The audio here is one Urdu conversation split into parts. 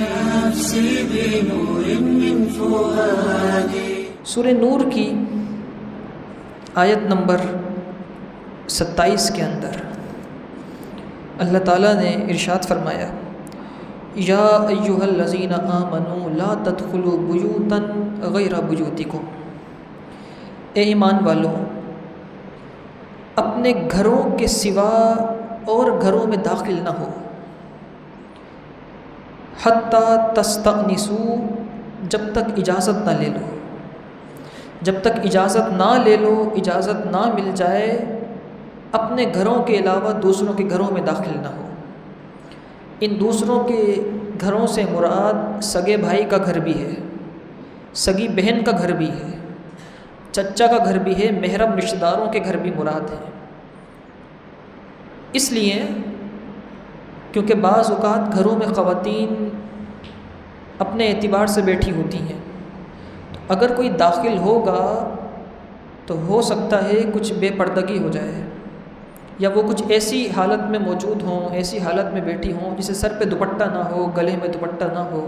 نفسي بنور من فؤادي. سورہ نور کی آیت نمبر 27 کے اندر اللہ تعالیٰ نے ارشاد فرمایا یا ایھا الذین آمنوا لا تدخلوا بیوتا غیر بیوتکم، اے ایمان والو اپنے گھروں کے سوا اور گھروں میں داخل نہ ہو، حتی تستأنسوا، جب تک اجازت نہ لے لو، جب تک اجازت نہ لے لو، اجازت نہ مل جائے، اپنے گھروں کے علاوہ دوسروں کے گھروں میں داخل نہ ہو۔ ان دوسروں کے گھروں سے مراد سگے بھائی کا گھر بھی ہے، سگی بہن کا گھر بھی ہے، چچا کا گھر بھی ہے، محرم رشتہ داروں کے گھر بھی مراد ہیں۔ اس لیے کیونکہ بعض اوقات گھروں میں خواتین اپنے اعتبار سے بیٹھی ہوتی ہیں، تو اگر کوئی داخل ہوگا تو ہو سکتا ہے کچھ بے پردگی ہو جائے، یا وہ کچھ ایسی حالت میں موجود ہوں، ایسی حالت میں بیٹھی ہوں جسے سر پہ دوپٹہ نہ ہو، گلے میں دوپٹہ نہ ہو،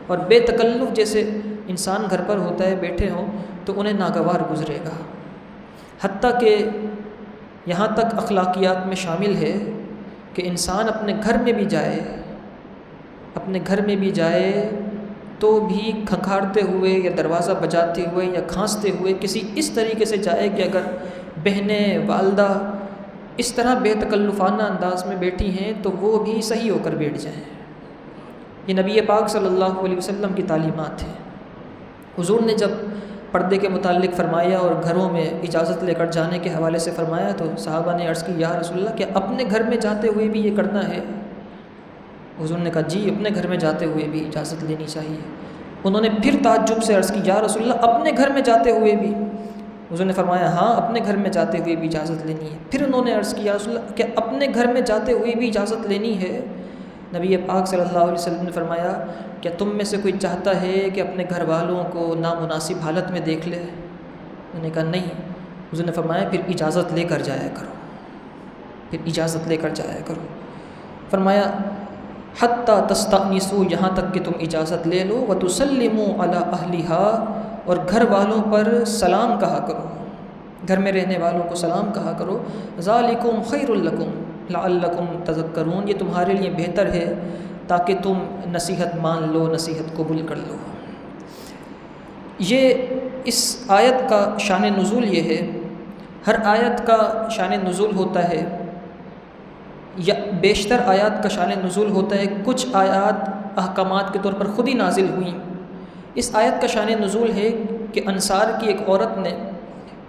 اور بے تکلف جیسے انسان گھر پر ہوتا ہے بیٹھے ہوں، تو انہیں ناگوار گزرے گا۔ حتیٰ کہ یہاں تک اخلاقیات میں شامل ہے کہ انسان اپنے گھر میں بھی جائے، اپنے گھر میں بھی جائے تو بھی کھنکھاڑتے ہوئے یا دروازہ بجاتے ہوئے یا کھانستے ہوئے کسی اس طریقے سے جائے کہ اگر بہنیں، والدہ اس طرح بے تکلفانہ انداز میں بیٹھی ہیں تو وہ بھی صحیح ہو کر بیٹھ جائیں۔ یہ نبی پاک صلی اللہ علیہ وسلم کی تعلیمات ہیں۔ حضور نے جب پردے کے متعلق فرمایا اور گھروں میں اجازت لے کر جانے کے حوالے سے فرمایا تو صحابہ نے عرض کی یا رسول اللہ کیا اپنے گھر میں جاتے ہوئے بھی یہ کرنا ہے؟ حضور نے کہا جی، اپنے گھر میں جاتے ہوئے بھی اجازت لینی چاہیے۔ انہوں نے پھر تعجب سے عرض کی یا رسول اللہ اپنے گھر میں جاتے ہوئے بھی؟ حضور نے فرمایا ہاں، اپنے گھر میں جاتے ہوئے بھی اجازت لینی ہے۔ پھر انہوں نے عرض کی یا رسول اللہ کیا اپنے گھر میں جاتے ہوئے بھی اجازت لینی ہے؟ نبی پاک صلی اللہ علیہ وسلم نے فرمایا کیا تم میں سے کوئی چاہتا ہے کہ اپنے گھر والوں کو نامناسب حالت میں دیکھ لے؟ انہوں نے کہا نہیں۔ حضور نے فرمایا پھر اجازت لے کر جایا کرو، پھر اجازت لے کر جایا کرو۔ فرمایا حتیٰ تستأنسوا، یہاں تک کہ تم اجازت لے لو، وتسلموا علی اہلھا، اور گھر والوں پر سلام کہا کرو، گھر میں رہنے والوں کو سلام کہا کرو۔ ذالکم خیر لکم لعلکم تذکرون، یہ تمہارے لیے بہتر ہے تاکہ تم نصیحت مان لو، نصیحت قبول کر لو۔ یہ اس آیت کا شان نزول یہ ہے، ہر آیت کا شان نزول ہوتا ہے، یا بیشتر آیات کا شان نزول ہوتا ہے، کچھ آیات احکامات کے طور پر خود ہی نازل ہوئیں۔ اس آیت کا شان نزول ہے کہ انصار کی ایک عورت نے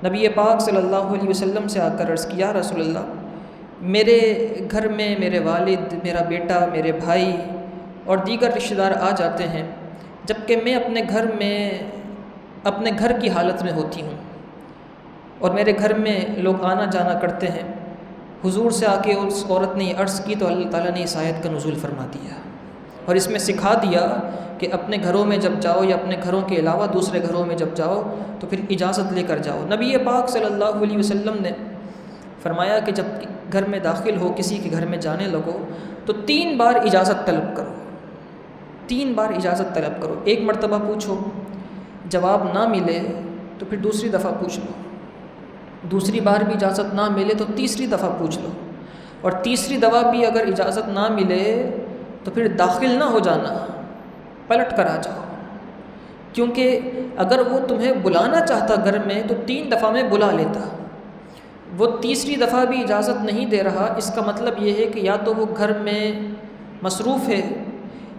نبی پاک صلی اللہ علیہ وسلم سے آ کر عرض کیا رسول اللہ میرے گھر میں میرے والد، میرا بیٹا، میرے بھائی اور دیگر رشتہ دار آ جاتے ہیں، جبکہ میں اپنے گھر کی حالت میں ہوتی ہوں اور میرے گھر میں لوگ آنا جانا کرتے ہیں۔ حضور سے آ کے اس عورت نے یہ عرض کی تو اللہ تعالیٰ نے اس آیت کا نزول فرما دیا اور اس میں سکھا دیا کہ اپنے گھروں میں جب جاؤ یا اپنے گھروں کے علاوہ دوسرے گھروں میں جب جاؤ تو پھر اجازت لے کر جاؤ۔ نبی پاک صلی اللہ علیہ وسلم نے فرمایا کہ جب گھر میں داخل ہو، کسی کے گھر میں جانے لگو تو 3 بار اجازت طلب کرو، 3 بار اجازت طلب کرو۔ ایک مرتبہ پوچھو، جواب نہ ملے تو پھر دوسری دفعہ پوچھ لو، دوسری بار بھی اجازت نہ ملے تو تیسری دفعہ پوچھ لو، اور تیسری دفعہ بھی اگر اجازت نہ ملے تو پھر داخل نہ ہو جانا، پلٹ کر آ جاؤ، کیونکہ اگر وہ تمہیں بلانا چاہتا گھر میں تو 3 دفعہ میں بلا لیتا، وہ تیسری دفعہ بھی اجازت نہیں دے رہا، اس کا مطلب یہ ہے کہ یا تو وہ گھر میں مصروف ہے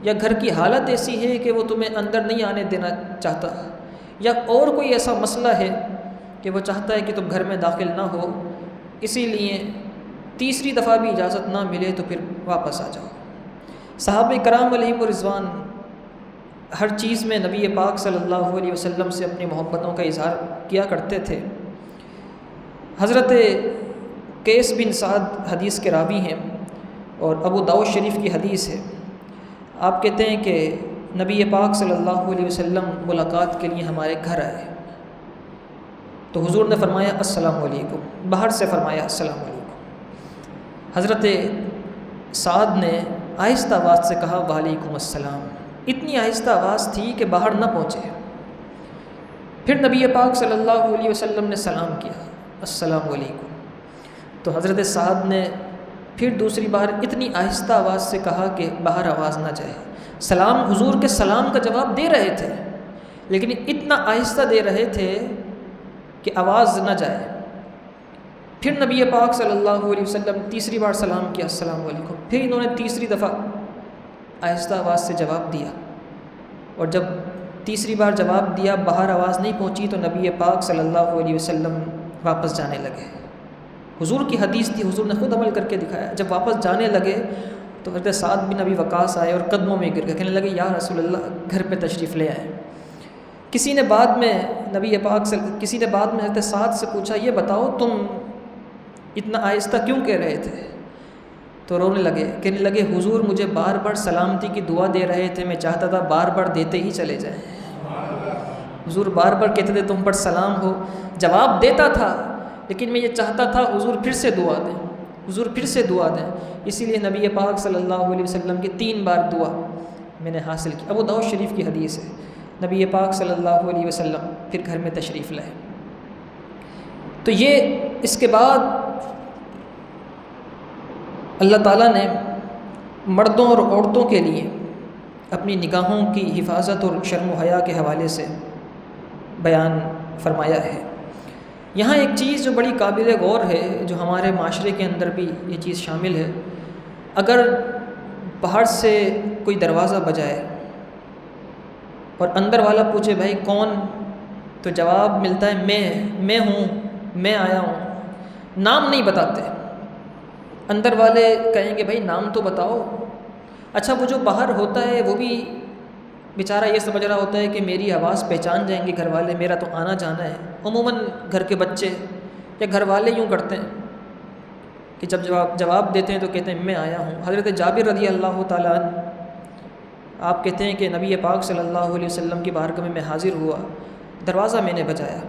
یا گھر کی حالت ایسی ہے کہ وہ تمہیں اندر نہیں آنے دینا چاہتا، یا اور کوئی ایسا مسئلہ ہے کہ وہ چاہتا ہے کہ تم گھر میں داخل نہ ہو، اسی لیے تیسری دفعہ بھی اجازت نہ ملے تو پھر واپس آ جاؤ۔ صحابہ کرام علیہم رضوان ہر چیز میں نبی پاک صلی اللہ علیہ وسلم سے اپنی محبتوں کا اظہار کیا کرتے تھے۔ حضرت قیس بن سعد حدیث کے راوی ہیں اور ابو داؤد شریف کی حدیث ہے۔ آپ کہتے ہیں کہ نبی پاک صلی اللہ علیہ وسلم ملاقات کے لیے ہمارے گھر آئے تو حضور نے فرمایا السلام علیکم، باہر سے فرمایا السلام علیکم۔ حضرت سعد نے آہستہ آواز سے کہا وعلیکم السلام، اتنی آہستہ آواز تھی کہ باہر نہ پہنچے۔ پھر نبی پاک صلی اللہ علیہ وسلم نے سلام کیا، السلام علیکم۔ تو حضرت سعد نے پھر دوسری بار اتنی آہستہ آواز سے کہا کہ باہر آواز نہ جائے۔ سلام، حضور کے سلام کا جواب دے رہے تھے، لیکن اتنا آہستہ دے رہے تھے کہ آواز نہ جائے۔ پھر نبی پاک صلی اللہ علیہ وسلم تیسری بار سلام کیا، السلام علیکم۔ پھر انہوں نے تیسری دفعہ آہستہ آواز سے جواب دیا، اور جب تیسری بار جواب دیا باہر آواز نہیں پہنچی تو نبی پاک صلی اللہ علیہ وسلم واپس جانے لگے۔ حضور کی حدیث تھی، حضور نے خود عمل کر کے دکھایا۔ جب واپس جانے لگے تو حضرت سعد بن ابی وقاص آئے اور قدموں میں گر گئے، کہنے لگے یا رسول اللہ گھر پہ تشریف لے آئے۔ کسی نے بعد میں حضرت سعد سے پوچھا، یہ بتاؤ تم اتنا آہستہ کیوں کہہ رہے تھے؟ تو رونے لگے، کہنے لگے حضور مجھے بار بار سلامتی کی دعا دے رہے تھے، میں چاہتا تھا بار بار دیتے ہی چلے جائیں۔ حضور بار بار کہتے تھے تم پر سلام ہو، جواب دیتا تھا، لیکن میں یہ چاہتا تھا حضور پھر سے دعا دیں، حضور پھر سے دعا دیں۔ اسی لیے نبی پاک صلی اللہ علیہ وسلم کی 3 بار دعا میں نے حاصل کی۔ ابو داؤد شریف کی حدیث ہے، نبی پاک صلی اللہ علیہ وسلم پھر گھر میں تشریف لائے۔ تو یہ اس کے بعد اللہ تعالیٰ نے مردوں اور عورتوں کے لیے اپنی نگاہوں کی حفاظت اور شرم و حیا کے حوالے سے بیان فرمایا ہے۔ یہاں ایک چیز جو بڑی قابل غور ہے، جو ہمارے معاشرے کے اندر بھی یہ چیز شامل ہے، اگر باہر سے کوئی دروازہ بجائے اور اندر والا پوچھے بھائی کون، تو جواب ملتا ہے میں ہوں، میں آیا ہوں، نام نہیں بتاتے۔ اندر والے کہیں گے بھائی نام تو بتاؤ۔ اچھا وہ جو باہر ہوتا ہے وہ بھی بیچارہ یہ سمجھ رہا ہوتا ہے کہ میری آواز پہچان جائیں گے گھر والے، میرا تو آنا جانا ہے۔ عموماً گھر کے بچے یا گھر والے یوں کرتے ہیں کہ جب جواب دیتے ہیں تو کہتے ہیں میں آیا ہوں۔ حضرت جابر رضی اللہ تعالیٰ عنہ آپ کہتے ہیں کہ نبی پاک صلی اللہ علیہ وسلم کی بارگاہ میں حاضر ہوا، دروازہ میں نے بجایا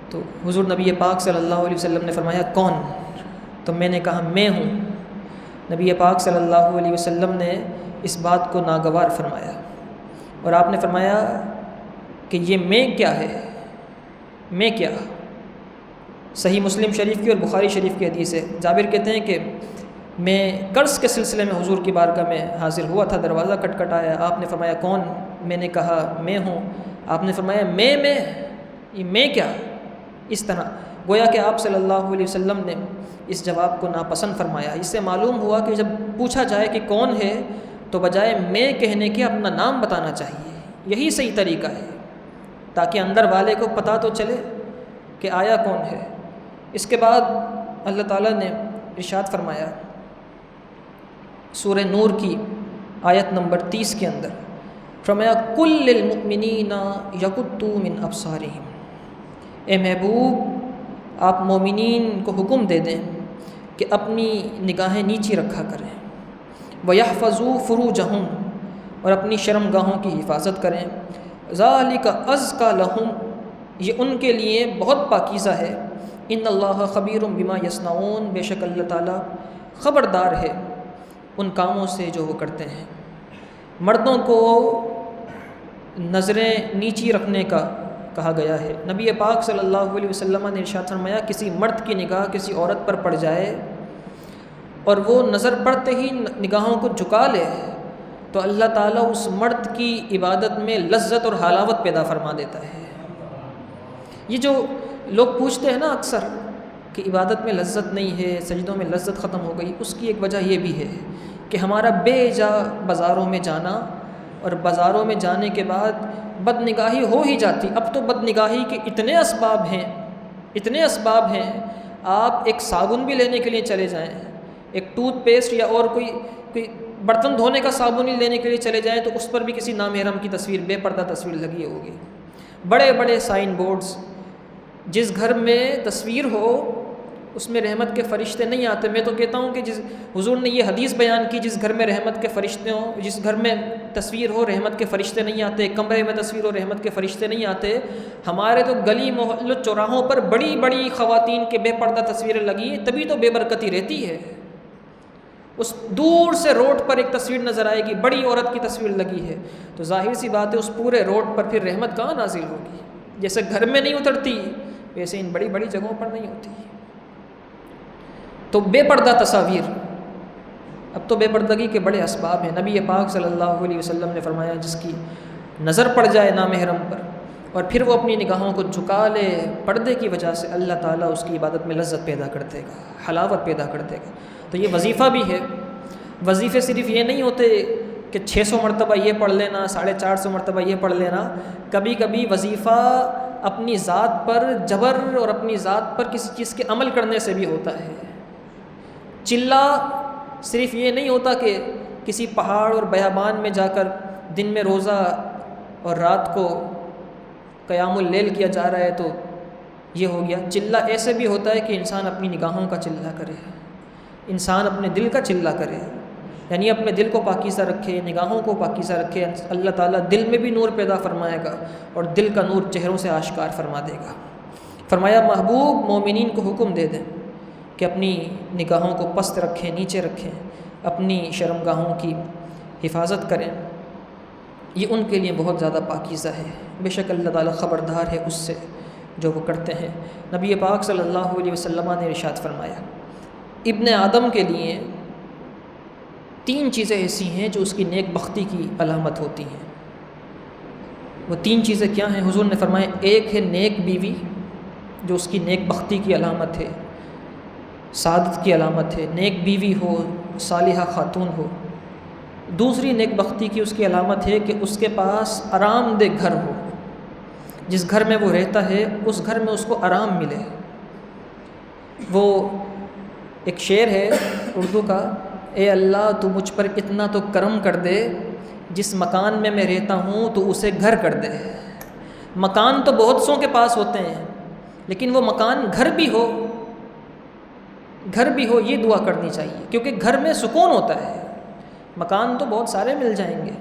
تو حضور نبی پاک صلی اللہ علیہ وسلم نے فرمایا کون؟ تو میں نے کہا میں ہوں۔ نبی پاک صلی اللہ علیہ وسلم نے اس بات کو ناگوار فرمایا اور آپ نے فرمایا کہ یہ میں کیا ہے، میں کیا؟ صحیح مسلم شریف کی اور بخاری شریف کی حدیث ہے۔ جابر کہتے ہیں کہ میں قرض کے سلسلے میں حضور کی بارگاہ میں حاضر ہوا تھا، دروازہ کھٹکھٹایا، آپ نے فرمایا کون؟ میں نے کہا میں ہوں۔ آپ نے فرمایا یہ میں کیا؟ اس طرح گویا کہ آپ صلی اللہ علیہ وسلم نے اس جواب کو ناپسند فرمایا۔ اس سے معلوم ہوا کہ جب پوچھا جائے کہ کون ہے تو بجائے میں کہنے کے اپنا نام بتانا چاہیے، یہی صحیح طریقہ ہے تاکہ اندر والے کو پتہ تو چلے کہ آیا کون ہے۔ اس کے بعد اللہ تعالیٰ نے ارشاد فرمایا سورہ نور کی آیت نمبر 30 کے اندر، فرمایا کل للمؤمنین یغضوا من ابصارہم، اے محبوب آپ مومنین کو حکم دے دیں کہ اپنی نگاہیں نیچی رکھا کریں، وَيَحْفَظُوا فُرُوجَهُمْ اور اپنی شرمگاہوں کی حفاظت کریں، ذَلِكَ أَزْكَىٰ لَهُمْ یہ ان کے لیے بہت پاکیزہ ہے، ان اللہ خبیر بما یصنعون بے شک اللہ تعالیٰ خبردار ہے ان کاموں سے جو وہ کرتے ہیں۔ مردوں کو نظریں نیچی رکھنے کا کہا گیا ہے۔ نبی پاک صلی اللہ علیہ وسلم نے ارشاد فرمایا کسی مرد کی نگاہ کسی عورت پر پڑ جائے اور وہ نظر پڑتے ہی نگاہوں کو جھکا لے تو اللہ تعالیٰ اس مرد کی عبادت میں لذت اور حلاوت پیدا فرما دیتا ہے۔ یہ جو لوگ پوچھتے ہیں نا اکثر کہ عبادت میں لذت نہیں ہے، سجدوں میں لذت ختم ہو گئی، اس کی ایک وجہ یہ بھی ہے کہ ہمارا بے جا بازاروں میں جانا اور بازاروں میں جانے کے بعد بد نگاہی ہو ہی جاتی۔ اب تو بد نگاہی کے اتنے اسباب ہیں، آپ ایک صابن بھی لینے کے لیے چلے جائیں، ایک ٹوتھ پیسٹ یا اور کوئی برتن دھونے کا صابن ہی لینے کے لیے چلے جائیں تو اس پر بھی کسی نامحرم کی تصویر، بے پردہ تصویر لگی ہوگی۔ بڑے بڑے سائن بورڈز، جس گھر میں تصویر ہو اس میں رحمت کے فرشتے نہیں آتے۔ میں تو کہتا ہوں کہ جس حضور نے یہ حدیث بیان کی، جس گھر میں رحمت کے فرشتے ہوں، جس گھر میں تصویر ہو رحمت کے فرشتے نہیں آتے، کمرے میں تصویر ہو رحمت کے فرشتے نہیں آتے۔ ہمارے تو گلی محلوں چوراہوں پر بڑی بڑی خواتین کے بے پردہ تصویریں لگی ہیں، تبھی تو بے برکتی رہتی ہے۔ اس دور سے روڈ پر ایک تصویر نظر آئے گی، بڑی عورت کی تصویر لگی ہے، تو ظاہر سی بات ہے اس پورے روڈ پر پھر رحمت کہاں نازل ہوگی؟ جیسے گھر میں نہیں اترتی ویسے ان بڑی بڑی جگہوں پر نہیں ہوتی۔ تو بے پردہ تصاویر، اب تو بے پردگی کے بڑے اسباب ہیں۔ نبی پاک صلی اللہ علیہ وسلم نے فرمایا جس کی نظر پڑ جائے نامحرم پر اور پھر وہ اپنی نگاہوں کو جھکا لے پردے کی وجہ سے، اللہ تعالیٰ اس کی عبادت میں لذت پیدا کر دے گا، حلاوت پیدا کر دے گا۔ تو یہ وظیفہ بھی ہے۔ وظیفے صرف یہ نہیں ہوتے کہ 600 مرتبہ یہ پڑھ لینا، 450 مرتبہ یہ پڑھ لینا۔ کبھی کبھی وظیفہ اپنی ذات پر جبر اور اپنی ذات پر کسی چیز کے عمل کرنے سے بھی ہوتا ہے۔ چلہ صرف یہ نہیں ہوتا کہ کسی پہاڑ اور بیابان میں جا کر دن میں روزہ اور رات کو قیام اللیل کیا جا رہا ہے تو یہ ہو گیا۔ چلہ ایسے بھی ہوتا ہے کہ انسان اپنی نگاہوں کا چلہ کرے، انسان اپنے دل کا چلہ کرے، یعنی اپنے دل کو پاکیزہ رکھے، نگاہوں کو پاکیزہ رکھے۔ اللہ تعالیٰ دل میں بھی نور پیدا فرمائے گا اور دل کا نور چہروں سے آشکار فرما دے گا۔ فرمایا محبوب مومنین کو حکم دے دیں کہ اپنی نگاہوں کو پست رکھیں، نیچے رکھیں، اپنی شرمگاہوں کی حفاظت کریں، یہ ان کے لیے بہت زیادہ پاکیزہ ہے۔ بے شک اللہ تعالیٰ خبردار ہے اس سے جو وہ کرتے ہیں۔ نبی پاک صلی اللہ علیہ وسلم نے ارشاد فرمایا ابن آدم کے لیے 3 چیزیں ایسی ہیں جو اس کی نیک بختی کی علامت ہوتی ہیں۔ وہ 3 چیزیں کیا ہیں؟ حضور نے فرمایا ایک ہے نیک بیوی جو اس کی نیک بختی کی علامت ہے، سعادت کی علامت ہے، نیک بیوی ہو، صالحہ خاتون ہو۔ دوسری نیک بختی کی اس کی علامت ہے کہ اس کے پاس آرام دہ گھر ہو، جس گھر میں وہ رہتا ہے اس گھر میں اس کو آرام ملے۔ وہ ایک شعر ہے اردو کا، اے اللہ تو مجھ پر اتنا تو کرم کر دے، جس مکان میں میں رہتا ہوں تو اسے گھر کر دے۔ مکان تو بہت سوں کے پاس ہوتے ہیں لیکن وہ مکان گھر بھی ہو یہ دعا کرنی چاہیے، کیونکہ گھر میں سکون ہوتا ہے۔ مکان تو بہت سارے مل جائیں گے،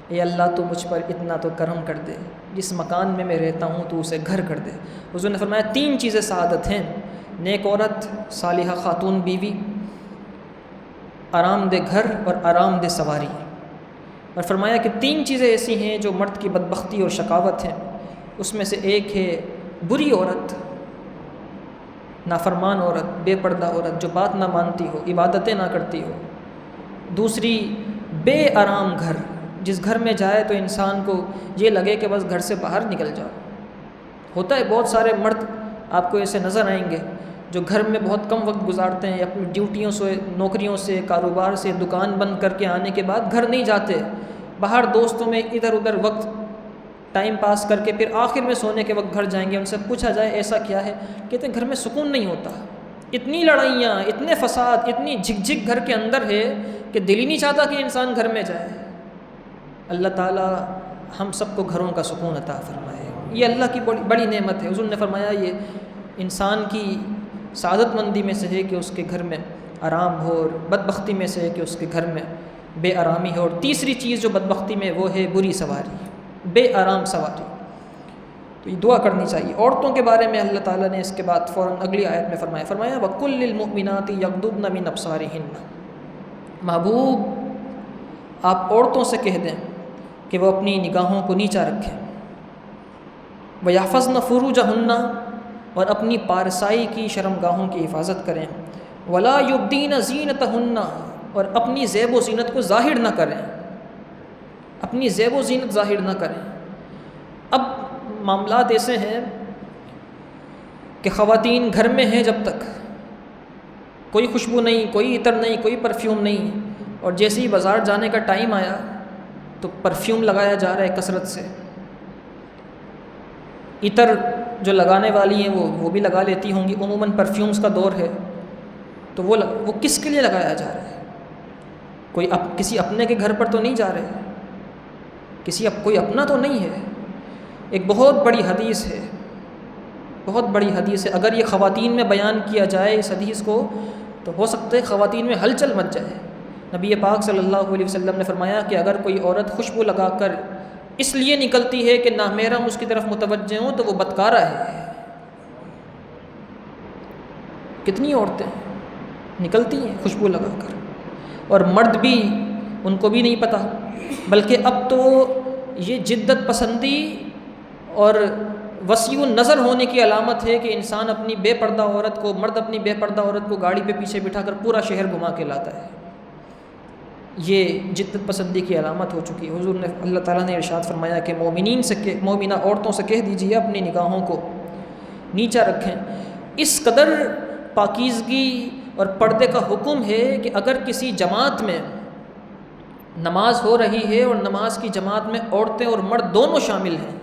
اے اللہ تو مجھ پر اتنا تو کرم کر دے، جس مکان میں میں رہتا ہوں تو اسے گھر کر دے۔ حضور نے فرمایا 3 چیزیں سعادت ہیں، نیک عورت، صالحہ خاتون بیوی، آرام دہ گھر اور آرام دہ سواری۔ اور فرمایا کہ 3 چیزیں ایسی ہیں جو مرد کی بدبختی اور شقاوت ہیں، اس میں سے ایک ہے بری عورت، نافرمان عورت، بے پردہ عورت جو بات نہ مانتی ہو، عبادتیں نہ کرتی ہو۔ دوسری بے آرام گھر، جس گھر میں جائے تو انسان کو یہ لگے کہ بس گھر سے باہر نکل جاؤ۔ ہوتا ہے بہت سارے مرد آپ کو ایسے نظر آئیں گے جو گھر میں بہت کم وقت گزارتے ہیں، اپنی ڈیوٹیوں سے، نوکریوں سے، کاروبار سے، دکان بند کر کے آنے کے بعد گھر نہیں جاتے، باہر دوستوں میں ادھر ادھر وقت ٹائم پاس کر کے پھر آخر میں سونے کے وقت گھر جائیں گے۔ ان سے پوچھا جائے ایسا کیا ہے، کہتے ہیں گھر میں سکون نہیں ہوتا، اتنی لڑائیاں، اتنے فساد، اتنی جھک جھک گھر کے اندر ہے کہ دل ہی نہیں چاہتا کہ انسان گھر میں جائے۔ اللہ تعالیٰ ہم سب کو گھروں کا سکون عطا فرمائے، یہ اللہ کی بڑی نعمت ہے۔ حضور نے فرمایا یہ انسان کی سعادت مندی میں سے ہے کہ اس کے گھر میں آرام ہو، اور بدبختی میں سے ہے کہ اس کے گھر میں بے آرامی ہو۔ اور تیسری چیز جو بدبختی میں وہ ہے بری سواری، بے آرام سواری۔ تو یہ دعا کرنی چاہیے۔ عورتوں کے بارے میں اللہ تعالیٰ نے اس کے بعد فوراً اگلی آیت میں فرمایا وَقُلْ لِلْمُؤْمِنَاتِ يَغْضُضْنَ مِنْ أَبْصَارِهِنَّ، محبوب آپ عورتوں سے کہہ دیں کہ وہ اپنی نگاہوں کو نیچا رکھیں، وَيَحْفَظْنَ فُرُوجَهُنَّ، اور اپنی پارسائی کی شرمگاہوں کی حفاظت کریں، وَلَا يُبْدِينَ زِينَتَهُنَّ، اور اپنی زیب و زینت کو ظاہر نہ کریں، اپنی زیب و زینت ظاہر نہ کریں۔ اب معاملات ایسے ہیں کہ خواتین گھر میں ہیں جب تک کوئی خوشبو نہیں، کوئی عطر نہیں، کوئی پرفیوم نہیں، اور جیسے ہی بازار جانے کا ٹائم آیا تو پرفیوم لگایا جا رہا ہے کثرت سے، عطر جو لگانے والی ہیں وہ بھی لگا لیتی ہوں گی، عموماً پرفیومز کا دور ہے، تو وہ کس کے لیے لگایا جا رہا ہے؟ کسی اپنے کے گھر پر تو نہیں جا رہے، کوئی اپنا تو نہیں ہے۔ ایک بہت بڑی حدیث ہے، بہت بڑی حدیث ہے، اگر یہ خواتین میں بیان کیا جائے اس حدیث کو تو ہو سکتا ہے خواتین میں ہلچل مچ جائے۔ نبی پاک صلی اللہ علیہ وسلم نے فرمایا کہ اگر کوئی عورت خوشبو لگا کر اس لیے نکلتی ہے کہ نامحرم اس کی طرف متوجہ ہوں تو وہ بدکارہ ہے۔ کتنی عورتیں نکلتی ہیں خوشبو لگا کر، اور مرد بھی ان کو بھی نہیں پتہ، بلکہ اب تو یہ جدت پسندی اور وسیع النظر ہونے کی علامت ہے کہ انسان اپنی بے پردہ عورت کو، مرد اپنی بے پردہ عورت کو گاڑی پہ پیچھے بٹھا کر پورا شہر گھما کے لاتا ہے۔ یہ جدت پسندی کی علامت ہو چکی ہے۔ حضور نے، اللہ تعالیٰ نے ارشاد فرمایا کہ مومنہ عورتوں سے کہہ دیجیے اپنی نگاہوں کو نیچا رکھیں۔ اس قدر پاکیزگی اور پردے کا حکم ہے کہ اگر کسی جماعت میں نماز ہو رہی ہے اور نماز کی جماعت میں عورتیں اور مرد دونوں شامل ہیں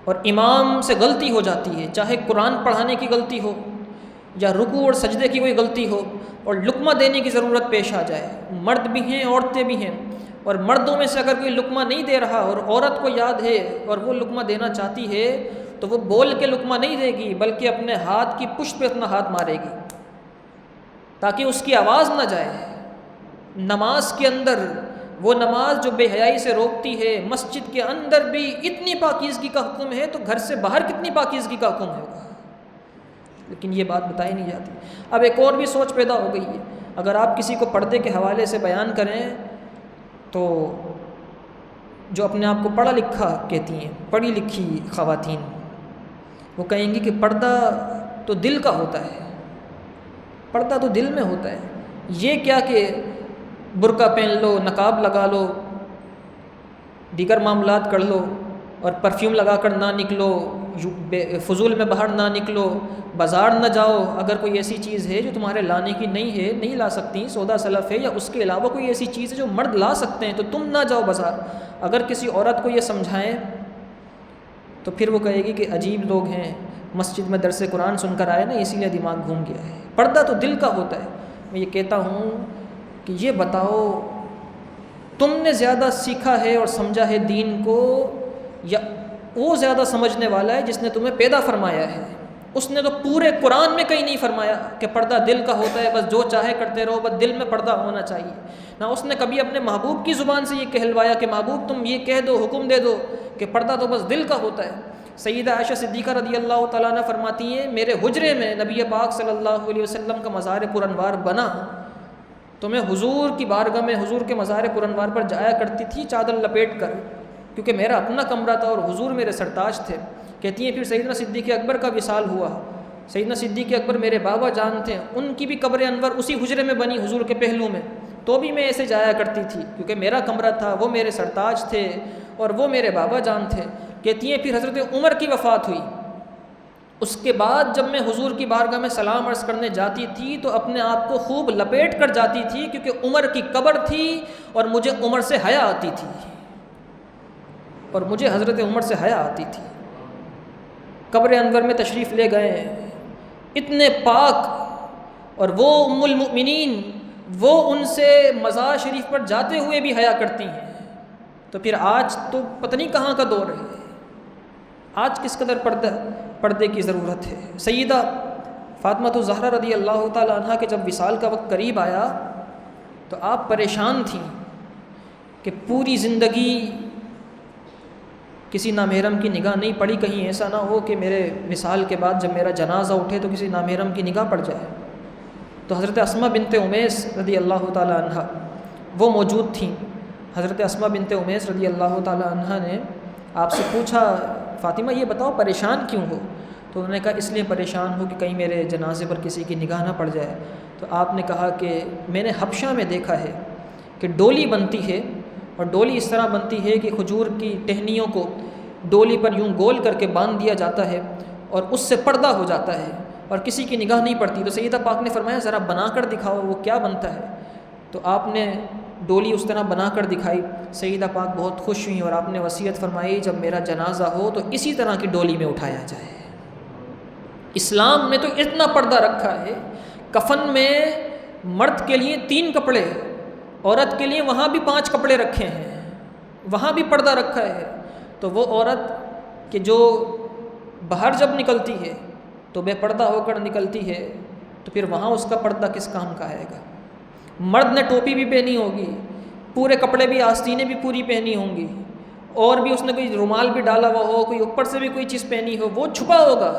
اور امام سے غلطی ہو جاتی ہے، چاہے قرآن پڑھانے کی غلطی ہو یا رکوع اور سجدے کی کوئی غلطی ہو، اور لقمہ دینے کی ضرورت پیش آ جائے، مرد بھی ہیں عورتیں بھی ہیں، اور مردوں میں سے اگر کوئی لقمہ نہیں دے رہا اور عورت کو یاد ہے اور وہ لقمہ دینا چاہتی ہے، تو وہ بول کے لقمہ نہیں دے گی بلکہ اپنے ہاتھ کی پشت پہ اپنا ہاتھ مارے گی تاکہ اس کی آواز نہ جائے۔ نماز کے اندر وہ نماز جو بے حیائی سے روکتی ہے، مسجد کے اندر بھی اتنی پاکیزگی کا حکم ہے تو گھر سے باہر کتنی پاکیزگی کا حکم ہوگا، لیکن یہ بات بتائی نہیں جاتی۔ اب ایک اور بھی سوچ پیدا ہو گئی ہے، اگر آپ کسی کو پردے کے حوالے سے بیان کریں تو جو اپنے آپ کو پڑھا لکھا کہتی ہیں، پڑھی لکھی خواتین، وہ کہیں گی کہ پردہ تو دل کا ہوتا ہے، پردہ تو دل میں ہوتا ہے، یہ کیا کہ برقع پہن لو، نقاب لگا لو، دیگر معاملات کر لو اور پرفیوم لگا کر نہ نکلو، فضول میں باہر نہ نکلو، بازار نہ جاؤ، اگر کوئی ایسی چیز ہے جو تمہارے لانے کی نہیں ہے، نہیں لا سکتی، سودا سلف ہے، یا اس کے علاوہ کوئی ایسی چیز ہے جو مرد لا سکتے ہیں تو تم نہ جاؤ بازار۔ اگر کسی عورت کو یہ سمجھائیں تو پھر وہ کہے گی کہ عجیب لوگ ہیں، مسجد میں درس قرآن سن کر آئے نا، اسی لیے دماغ گھوم گیا ہے۔ پردہ تو دل کا ہوتا ہے۔ میں یہ کہتا ہوں کہ یہ بتاؤ تم نے زیادہ سیکھا ہے اور سمجھا ہے دین کو، یا وہ زیادہ سمجھنے والا ہے جس نے تمہیں پیدا فرمایا ہے؟ اس نے تو پورے قرآن میں کہیں نہیں فرمایا کہ پردہ دل کا ہوتا ہے، بس جو چاہے کرتے رہو، بس دل میں پردہ ہونا چاہیے۔ نہ اس نے کبھی اپنے محبوب کی زبان سے یہ کہلوایا کہ محبوب تم یہ کہہ دو، حکم دے دو کہ پردہ تو بس دل کا ہوتا ہے۔ سیدہ عائشہ صدیقہ رضی اللہ تعالیٰ عنہ فرماتی ہیں، میرے حجرے میں نبی پاک صلی اللہ علیہ وسلم کا مزار پر انوار بنا تو میں حضور کی بارگاہ میں حضور کے مزار پر انوار پر جایا کرتی تھی چادر لپیٹ کر، کیونکہ میرا اپنا کمرہ تھا اور حضور میرے سرتاج تھے۔ کہتی ہیں پھر سیدنا صدیق اکبر کا وصال ہوا۔ سیدنا صدیق اکبر میرے بابا جان تھے، ان کی بھی قبر انور اسی حجرے میں بنی حضور کے پہلو میں، تو بھی میں ایسے جایا کرتی تھی کیونکہ میرا کمرہ تھا، وہ میرے سرتاج تھے اور وہ میرے بابا جان تھے۔ کہتی ہیں پھر حضرت عمر کی وفات ہوئی، اس کے بعد جب میں حضور کی بارگاہ میں سلام عرض کرنے جاتی تھی تو اپنے آپ کو خوب لپیٹ کر جاتی تھی، کیونکہ عمر کی قبر تھی اور مجھے عمر سے حیا آتی تھی، اور مجھے حضرت عمر سے حیا آتی تھی۔ قبر انور میں تشریف لے گئے، اتنے پاک، اور وہ ام المؤمنین، وہ ان سے مزار شریف پر جاتے ہوئے بھی حیا کرتی ہیں۔ تو پھر آج تو پتہ نہیں کہاں کا دور ہے، آج کس قدر پردے کی ضرورت ہے۔ سیدہ فاطمہ الزہرا رضی اللہ تعالی عنہ کے جب وصال کا وقت قریب آیا تو آپ پریشان تھیں کہ پوری زندگی کسی نامحرم کی نگاہ نہیں پڑی، کہیں ایسا نہ ہو کہ میرے وصال کے بعد جب میرا جنازہ اٹھے تو کسی نامحرم کی نگاہ پڑ جائے۔ تو حضرت اسماء بنت امیس رضی اللہ تعالی عنہ وہ موجود تھیں۔ حضرت اسماء بنت امیس رضی اللہ تعالی عنہ نے آپ سے پوچھا، فاطمہ یہ بتاؤ پریشان کیوں ہو؟ تو انہوں نے کہا اس لیے پریشان ہو کہ کہیں میرے جنازے پر کسی کی نگاہ نہ پڑ جائے۔ تو آپ نے کہا کہ میں نے حبشہ میں دیکھا ہے کہ ڈولی بنتی ہے، اور ڈولی اس طرح بنتی ہے کہ کھجور کی ٹہنیوں کو ڈولی پر یوں گول کر کے باندھ دیا جاتا ہے اور اس سے پردہ ہو جاتا ہے اور کسی کی نگاہ نہیں پڑتی۔ تو سیدہ پاک نے فرمایا ذرا بنا کر دکھاؤ وہ کیا بنتا ہے؟ تو آپ نے ڈولی اس طرح بنا کر دکھائی۔ سیدہ پاک بہت خوش ہوئیں اور آپ نے وصیت فرمائی جب میرا جنازہ ہو تو اسی طرح کی ڈولی میں اٹھایا جائے۔ اسلام نے تو اتنا پردہ رکھا ہے، کفن میں مرد کے لیے 3 کپڑے، عورت کے لیے وہاں بھی 5 کپڑے رکھے ہیں، وہاں بھی پردہ رکھا ہے۔ تو وہ عورت کہ جو باہر جب نکلتی ہے تو بے پردہ ہو کر نکلتی ہے، تو پھر وہاں اس کا پردہ کس کام کا آئے گا؟ مرد نے ٹوپی بھی پہنی ہوگی، پورے کپڑے بھی، آستینیں بھی پوری پہنی ہوں گی، اور بھی اس نے کوئی رومال بھی ڈالا ہوا ہو، کوئی اوپر سے بھی کوئی چیز پہنی ہو، وہ چھپا ہوگا۔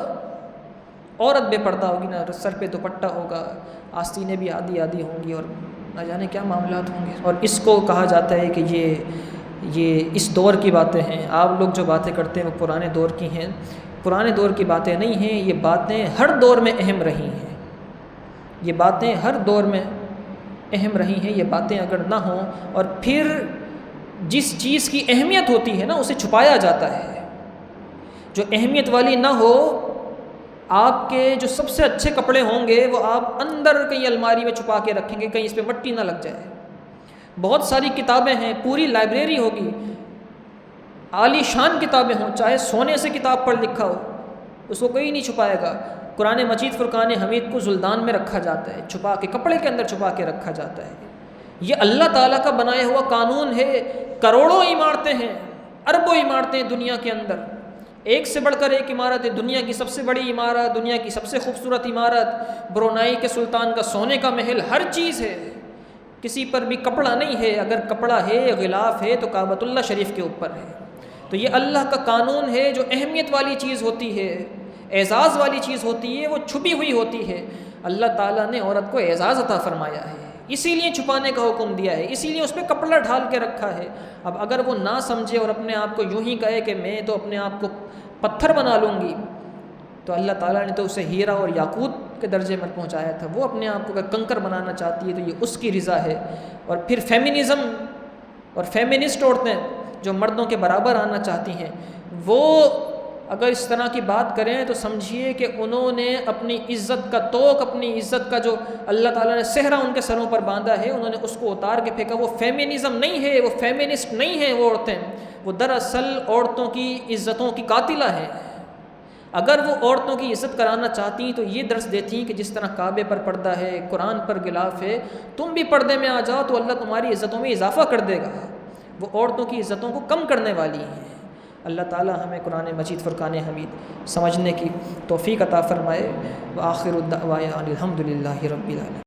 عورت بے پردہ ہوگی نا، سر پہ دوپٹہ ہوگا، آستینیں بھی آدھی آدھی ہوں گی اور نہ جانے کیا معاملات ہوں گے۔ اور اس کو کہا جاتا ہے کہ یہ اس دور کی باتیں ہیں، آپ لوگ جو باتیں کرتے ہیں وہ پرانے دور کی ہیں، پرانے دور کی باتیں نہیں ہیں، یہ باتیں ہر دور میں اہم رہی ہیں، یہ باتیں ہر دور میں اہم رہی ہیں۔ یہ باتیں اگر نہ ہوں، اور پھر جس چیز کی اہمیت ہوتی ہے نا اسے چھپایا جاتا ہے، جو اہمیت والی نہ ہو، آپ کے جو سب سے اچھے کپڑے ہوں گے وہ آپ اندر کہیں الماری میں چھپا کے رکھیں گے، کہیں اس پہ مٹی نہ لگ جائے۔ بہت ساری کتابیں ہیں، پوری لائبریری ہوگی، عالی شان کتابیں ہوں، چاہے سونے سے کتاب پر لکھا ہو، اس کو کوئی نہیں چھپائے گا۔ قرآن مجید فرقان حمید کو زلدان میں رکھا جاتا ہے، چھپا کے، کپڑے کے اندر چھپا کے رکھا جاتا ہے۔ یہ اللہ تعالیٰ کا بنایا ہوا قانون ہے۔ کروڑوں عمارتیں ہیں، اربوں عمارتیں ہیں دنیا کے اندر، ایک سے بڑھ کر ایک عمارت ہے، دنیا کی سب سے بڑی عمارت، دنیا کی سب سے خوبصورت عمارت، برونائی کے سلطان کا سونے کا محل، ہر چیز ہے، کسی پر بھی کپڑا نہیں ہے، اگر کپڑا ہے، غلاف ہے تو کعبۃ اللہ شریف کے اوپر ہے۔ تو یہ اللہ کا قانون ہے، جو اہمیت والی چیز ہوتی ہے، اعزاز والی چیز ہوتی ہے، وہ چھپی ہوئی ہوتی ہے۔ اللہ تعالیٰ نے عورت کو اعزاز عطا فرمایا ہے، اسی لیے چھپانے کا حکم دیا ہے، اسی لیے اس پہ کپڑا ڈھال کے رکھا ہے۔ اب اگر وہ نہ سمجھے اور اپنے آپ کو یوں ہی کہے کہ میں تو اپنے آپ کو پتھر بنا لوں گی، تو اللہ تعالیٰ نے تو اسے ہیرا اور یاقوت کے درجے میں پہنچایا تھا۔ وہ اپنے آپ کو کنکر بنانا چاہتی ہے تو یہ اس کی رضا ہے۔ اور پھر فیمنزم اور فیمنسٹ عورتیں جو مردوں کے برابر آنا چاہتی ہیں، وہ اگر اس طرح کی بات کریں تو سمجھیے کہ انہوں نے اپنی عزت کا توق، اپنی عزت کا جو اللہ تعالیٰ نے صحرا ان کے سروں پر باندھا ہے، انہوں نے اس کو اتار کے پھینکا۔ وہ فیمنزم نہیں ہے، وہ فیمنسٹ نہیں ہیں، وہ عورتیں، وہ دراصل عورتوں کی عزتوں کی قاتلہ ہیں۔ اگر وہ عورتوں کی عزت کرانا چاہتی تو یہ درس دیتی کہ جس طرح کعبے پر پردہ ہے، قرآن پر غلاف ہے، تم بھی پردے میں آ جاؤ تو اللہ تمہاری عزتوں میں اضافہ کر دے گا۔ وہ عورتوں کی عزتوں کو کم کرنے والی ہیں۔ اللہ تعالی ہمیں قرآن مجید فرقان حمید سمجھنے کی توفیق عطا فرمائے۔ وآخر الدعوانا الحمد للہ رب العالمین۔